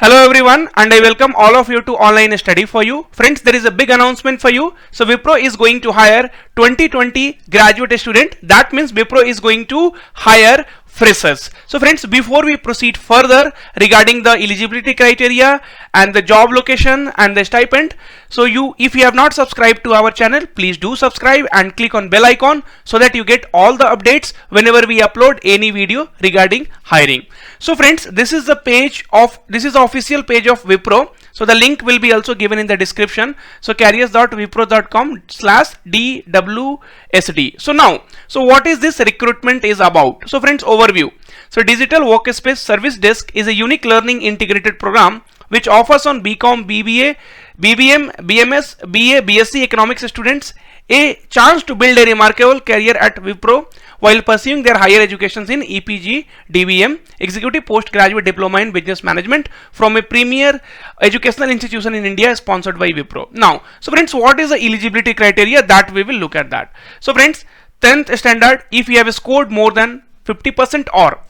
Hello everyone, and I welcome all of you to Online Study for You. Friends, there is a big announcement for you. So Wipro is going to hire 2020 graduate student. That means Wipro is going to hire freshers. So friends, before we proceed further regarding the eligibility criteria and the job location and the stipend, so if you have not subscribed to our channel, please do subscribe and click on bell icon so that you get all the updates whenever we upload any video regarding hiring. So friends, this is the official page of Wipro. So the link will be also given in the description. So careers.wipro.com/DWSD. So what is this recruitment is about? So friends, overview. So Digital Workspace Service Desk is a unique learning integrated program which offers on BCom, BBA, BBM, BMS, BA, BSc economics students a chance to build a remarkable career at Wipro while pursuing their higher educations in EPG, DBM, Executive Postgraduate Diploma in Business Management from a premier educational institution in India sponsored by Wipro. Now, so friends, what is the eligibility criteria? That we will look at that. So friends, 10th standard, if you have scored more than 50% or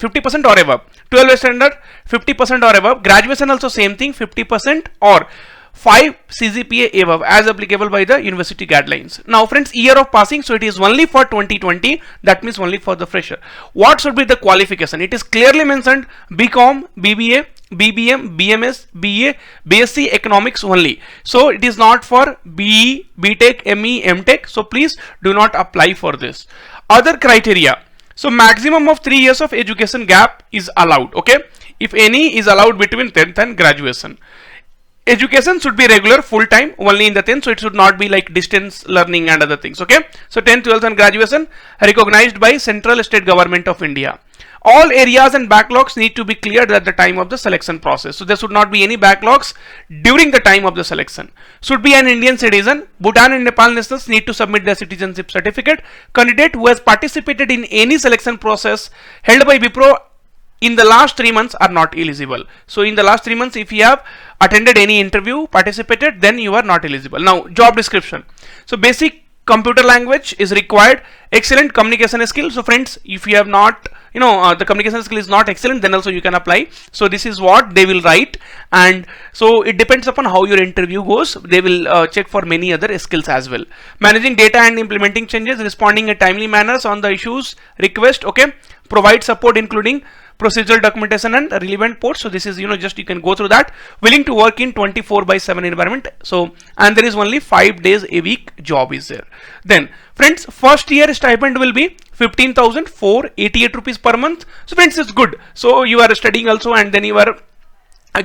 above, 12th standard 50% or above, graduation also same thing, 50% or 5 CGPA above as applicable by the university guidelines. Now friends, year of passing, so it is only for 2020, that means only for the fresher. What should be the qualification? It is clearly mentioned BCom, BBA, BBM, BMS, BA, BSc economics only. So it is not for BE, BTech, ME, MTech. So please do not apply for this. Other criteria. So maximum of 3 years of education gap is allowed. Okay, if any is allowed between 10th and graduation. Education should be regular, full time, only in the 10th, so it should not be like distance learning and other things. Okay, so 10th, 12th and graduation recognized by Central State Government of India. All areas and backlogs need to be cleared at the time of the selection process. So there should not be any backlogs during the time of the selection. Should be an Indian citizen. Bhutan and Nepal nationals need to submit their citizenship certificate. Candidate who has participated in any selection process held by Wipro in the last 3 months are not eligible. So in the last 3 months, if you have attended any interview, participated, then you are not eligible. Now, job description. So basic computer language is required. Excellent communication skill. So friends, if you have not, the communication skill is not excellent, then also you can apply. So this is what they will write, and so it depends upon how your interview goes. They will check for many other skills as well. Managing data and implementing changes, responding in timely manners on the issues request. Okay, provide support including procedural documentation and relevant ports. So this is, just you can go through that. Willing to work in 24/7 environment. So, and there is only 5 days a week job is there. Then friends, first year stipend will be 15,488 rupees per month. So friends, it's good. So you are studying also, and then you are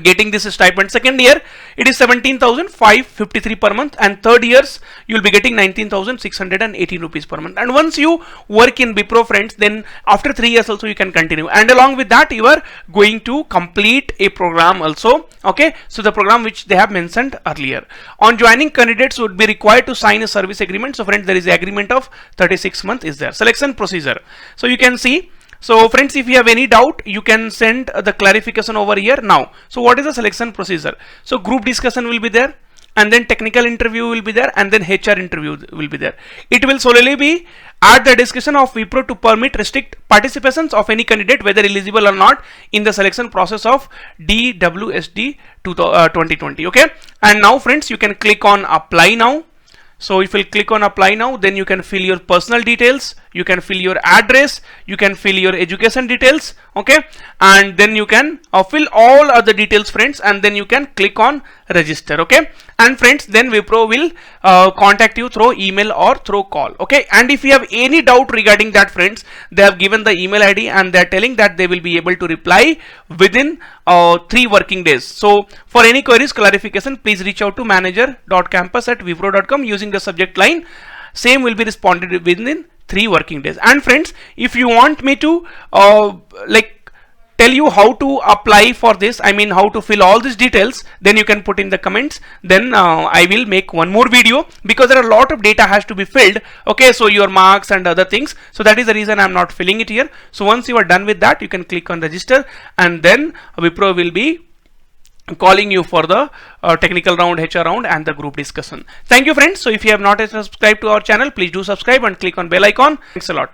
getting this stipend. Second year it is 17,553 per month, and third years you will be getting 19,618 rupees per month. And once you work in Wipro, friends, then after 3 years also you can continue, and along with that you are going to complete a program also. Okay, so the program which they have mentioned earlier. On joining, candidates would be required to sign a service agreement. So friends, there is an agreement of 36 months is there. Selection procedure, so you can see. So friends, if you have any doubt, you can send the clarification over here now. So what is the selection procedure? So group discussion will be there, and then technical interview will be there, and then HR interview will be there. It will solely be at the discretion of Wipro to restrict participations of any candidate, whether eligible or not, in the selection process of DWSD 2020. Okay, and now friends, you can click on apply now. So if you click on apply now, then you can fill your personal details, you can fill your address, you can fill your education details. Okay, and then you can fill all other details, friends, and then you can click on register. Okay, and friends, then Wipro will contact you through email or through call. Okay, and if you have any doubt regarding that, friends, they have given the email ID, and they are telling that they will be able to reply within 3 working days. So for any queries, clarification, please reach out to manager.campus@wipro.com using the subject line. Same will be responded within 3 working days. And friends, if you want me to tell you how to apply for this, I mean how to fill all these details, then you can put in the comments. Then I will make one more video, because there are a lot of data has to be filled. Okay, so your marks and other things. So that is the reason I'm not filling it here. So once you are done with that, you can click on register, and then Wipro will be calling you for the technical round, HR round, and the group discussion. Thank you, friends. So if you have not yet subscribed to our channel, please do subscribe and click on bell icon. Thanks a lot.